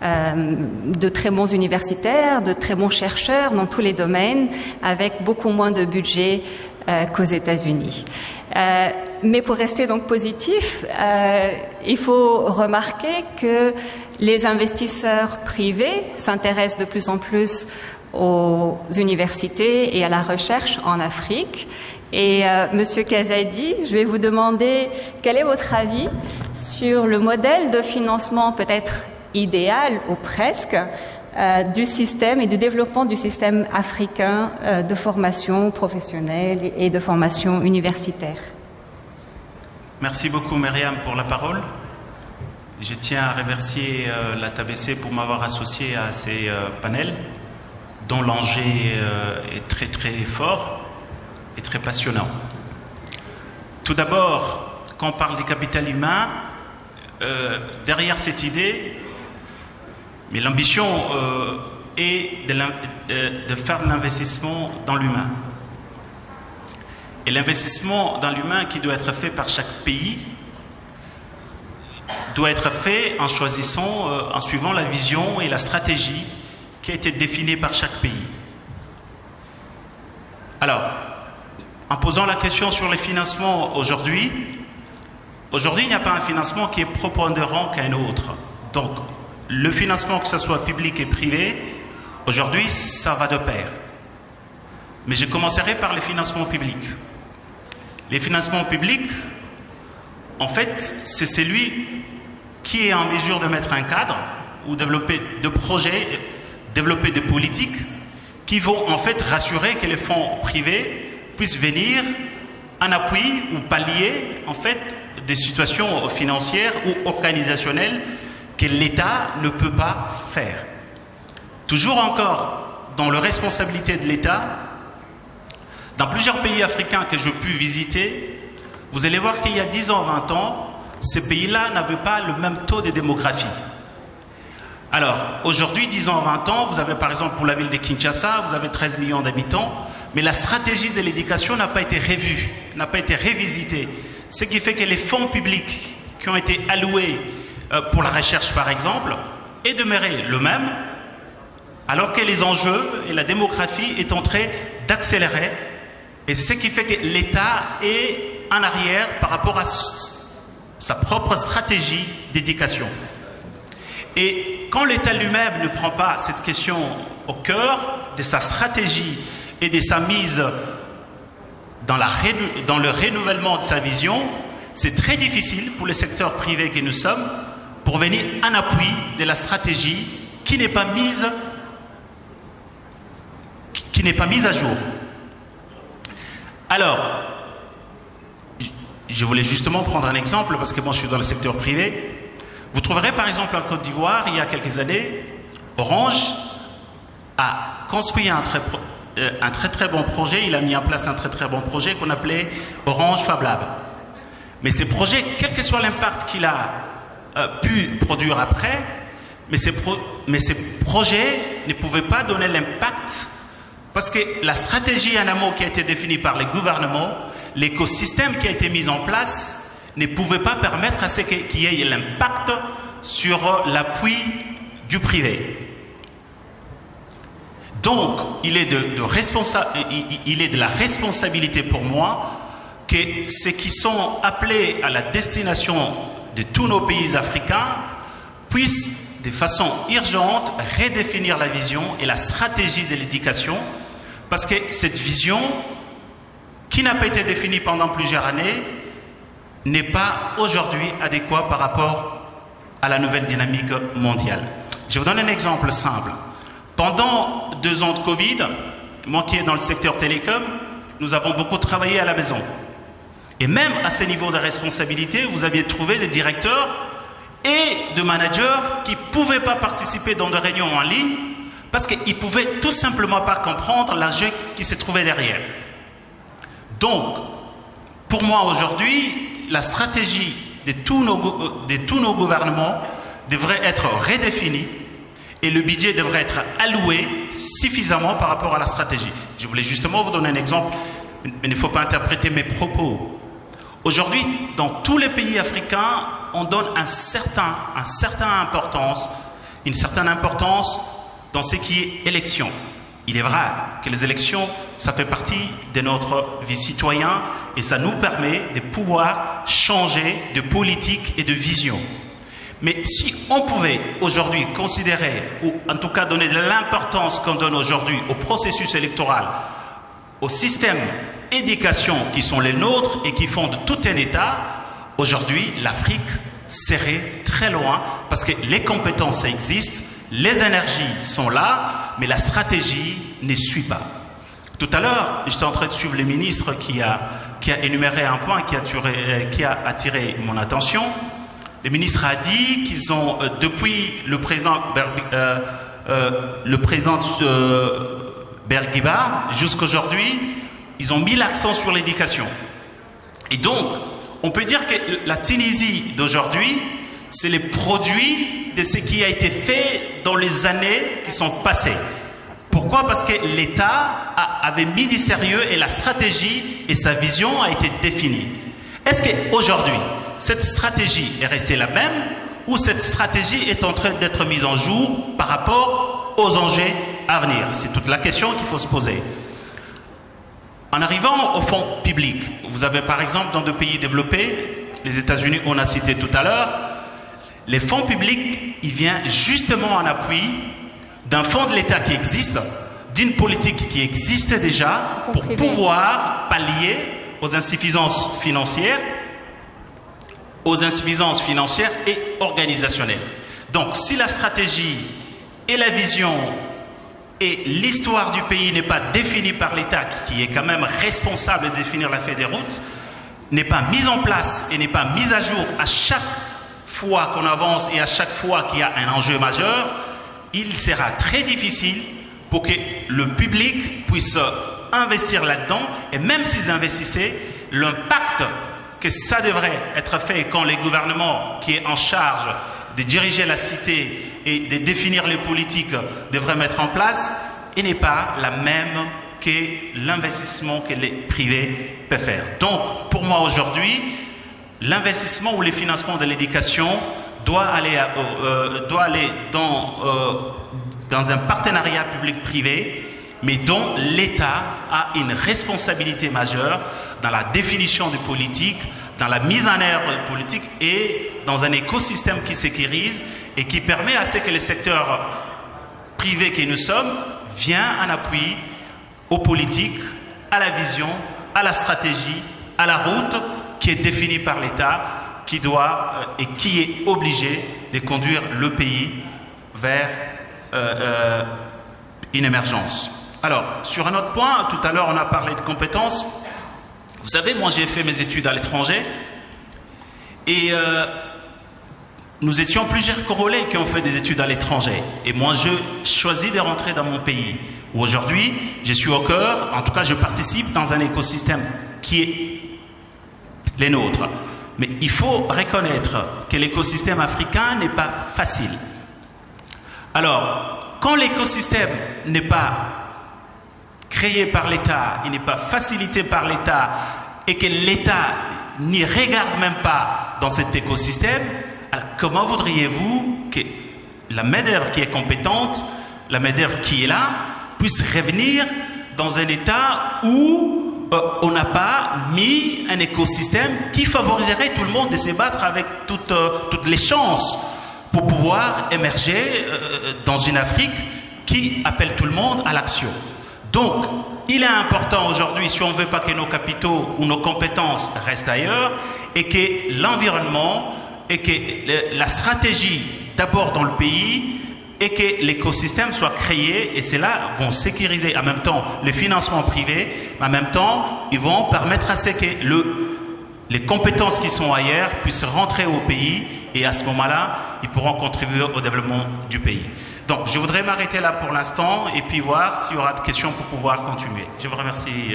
de très bons universitaires, de très bons chercheurs dans tous les domaines, avec beaucoup moins de budget qu'aux États-Unis. Mais pour rester donc positif, il faut remarquer que les investisseurs privés s'intéressent de plus en plus aux universités et à la recherche en Afrique. Et Monsieur Kazadi, je vais vous demander quel est votre avis sur le modèle de financement peut-être idéal ou presque du système et du développement du système africain de formation professionnelle et de formation universitaire. Merci beaucoup Myriam pour la parole. Je tiens à remercier la TABC pour m'avoir associé à ces panels dont l'enjeu est très très fort et très passionnant. Tout d'abord, quand on parle du capital humain, derrière cette idée, mais l'ambition est de faire de l'investissement dans l'humain. Et l'investissement dans l'humain qui doit être fait par chaque pays doit être fait en choisissant, en suivant la vision et la stratégie qui a été définie par chaque pays. Alors, en posant la question sur les financements aujourd'hui, il n'y a pas un financement qui est prépondérant qu'un autre. Donc, le financement, que ce soit public et privé, aujourd'hui, ça va de pair. Mais je commencerai par les financements publics. Les financements publics, en fait, c'est celui qui est en mesure de mettre un cadre ou développer de projets, développer des politiques qui vont en fait rassurer que les fonds privés puissent venir en appui ou pallier en fait des situations financières ou organisationnelles que l'État ne peut pas faire. Toujours encore dans la responsabilité de l'État, dans plusieurs pays africains que j'ai pu visiter, vous allez voir qu'il y a 10 ans, 20 ans, ces pays-là n'avaient pas le même taux de démographie. Alors, aujourd'hui, 10 ans, 20 ans, vous avez par exemple pour la ville de Kinshasa, vous avez 13 millions d'habitants, mais la stratégie de l'éducation n'a pas été revue, n'a pas été révisitée. Ce qui fait que les fonds publics qui ont été alloués pour la recherche, par exemple, est demeuré le même, alors que les enjeux et la démographie est en train d'accélérer. Et c'est ce qui fait que l'État est en arrière par rapport à sa propre stratégie d'éducation. Et quand l'État lui-même ne prend pas cette question au cœur de sa stratégie et de sa mise dans le renouvellement de sa vision, c'est très difficile pour le secteur privé que nous sommes pour venir en appui de la stratégie qui n'est pas mise à jour. Alors, je voulais justement prendre un exemple parce que moi je suis dans le secteur privé. Vous trouverez par exemple en Côte d'Ivoire, il y a quelques années, Orange a construit un très bon projet, il a mis en place un très bon projet qu'on appelait Orange Fab Lab. Mais ces projets, quel que soit l'impact qu'il a pu produire après, mais ces projets ne pouvaient pas donner l'impact parce que la stratégie en amont qui a été définie par les gouvernements, l'écosystème qui a été mis en place ne pouvait pas permettre à ce qu'il y ait l'impact sur l'appui du privé. Donc, il est de la responsabilité pour moi que ceux qui sont appelés à la destination de tous nos pays africains puissent de façon urgente redéfinir la vision et la stratégie de l'éducation, parce que cette vision qui n'a pas été définie pendant plusieurs années n'est pas aujourd'hui adéquate par rapport à la nouvelle dynamique mondiale. Je vous donne un exemple simple. Pendant 2 ans de Covid, moi qui est dans le secteur télécom, nous avons beaucoup travaillé à la maison. Et même à ce niveau de responsabilité, vous aviez trouvé des directeurs et de managers qui ne pouvaient pas participer dans des réunions en ligne parce qu'ils ne pouvaient tout simplement pas comprendre l'enjeu qui se trouvait derrière. Donc, pour moi aujourd'hui, la stratégie de tous nos gouvernements devrait être redéfinie et le budget devrait être alloué suffisamment par rapport à la stratégie. Je voulais justement vous donner un exemple, mais il ne faut pas interpréter mes propos. Aujourd'hui, dans tous les pays africains, on donne un certain importance une certaine importance dans ce qui est élection. Il est vrai que les élections, ça fait partie de notre vie citoyenne et ça nous permet de pouvoir changer de politique et de vision. Mais si on pouvait aujourd'hui considérer, ou en tout cas donner de l'importance qu'on donne aujourd'hui au processus électoral, au système d'éducation qui sont les nôtres et qui fondent tout un État, aujourd'hui l'Afrique serait très loin parce que les compétences existent, les énergies sont là, mais la stratégie ne suit pas. Tout à l'heure, j'étais en train de suivre le ministre qui a énuméré un point qui a attiré mon attention. Le ministre a dit qu'ils ont, depuis le président Bourguiba jusqu'aujourd'hui, ils ont mis l'accent sur l'éducation. Et donc, on peut dire que la Tunisie d'aujourd'hui, c'est le produit de ce qui a été fait dans les années qui sont passées. Pourquoi? Parce que l'État avait mis du sérieux et la stratégie et sa vision a été définie. Est-ce qu'aujourd'hui, cette stratégie est restée la même ou cette stratégie est en train d'être mise en jour par rapport aux enjeux à venir? C'est toute la question qu'il faut se poser. En arrivant aux fonds publics, vous avez par exemple dans des pays développés, les États-Unis, on a cité tout à l'heure, les fonds publics, ils viennent justement en appui d'un fonds de l'État qui existe, d'une politique qui existe déjà pour pouvoir pallier aux insuffisances financières et organisationnelles. Donc, si la stratégie et la vision et l'histoire du pays n'est pas définie par l'État, qui est quand même responsable de définir la feuille des routes, n'est pas mise en place et n'est pas mise à jour à chaque fois qu'on avance et à chaque fois qu'il y a un enjeu majeur, il sera très difficile pour que le public puisse investir là-dedans. Et même s'ils investissaient, l'impact que ça devrait être fait quand le gouvernement qui est en charge de diriger la cité et de définir les politiques devrait mettre en place, et n'est pas la même que l'investissement que les privés peuvent faire. Donc, pour moi aujourd'hui, l'investissement ou le financement de l'éducation doit aller dans un partenariat public-privé, mais dont l'État a une responsabilité majeure dans la définition des politiques, dans la mise en œuvre des politiques et dans un écosystème qui sécurise et qui permet à ce que les secteurs privés que nous sommes viennent en appui aux politiques, à la vision, à la stratégie, à la route qui est définie par l'État, qui doit et qui est obligé de conduire le pays vers une émergence. Alors, sur un autre point, tout à l'heure on a parlé de compétences. Vous savez, moi j'ai fait mes études à l'étranger et nous étions plusieurs Congolais qui ont fait des études à l'étranger. Et moi je choisis de rentrer dans mon pays où aujourd'hui je suis au cœur, en tout cas je participe dans un écosystème qui est les nôtres. Mais il faut reconnaître que l'écosystème africain n'est pas facile. Alors, quand l'écosystème n'est pas créé par l'État, il n'est pas facilité par l'État et que l'État n'y regarde même pas dans cet écosystème, alors comment voudriez-vous que la main-d'œuvre qui est compétente, la main-d'œuvre qui est là, puisse revenir dans un État où on n'a pas mis un écosystème qui favoriserait tout le monde de se battre avec toutes les chances pour pouvoir émerger dans une Afrique qui appelle tout le monde à l'action. Donc, il est important aujourd'hui, si on ne veut pas que nos capitaux ou nos compétences restent ailleurs, et que l'environnement, et que la stratégie d'abord dans le pays, et que l'écosystème soit créé, et ceux-là vont sécuriser en même temps le financement privé, mais en même temps, ils vont permettre à ce que les compétences qui sont ailleurs puissent rentrer au pays, et à ce moment-là, ils pourront contribuer au développement du pays. Donc, je voudrais m'arrêter là pour l'instant, et puis voir s'il y aura des questions pour pouvoir continuer. Je vous remercie.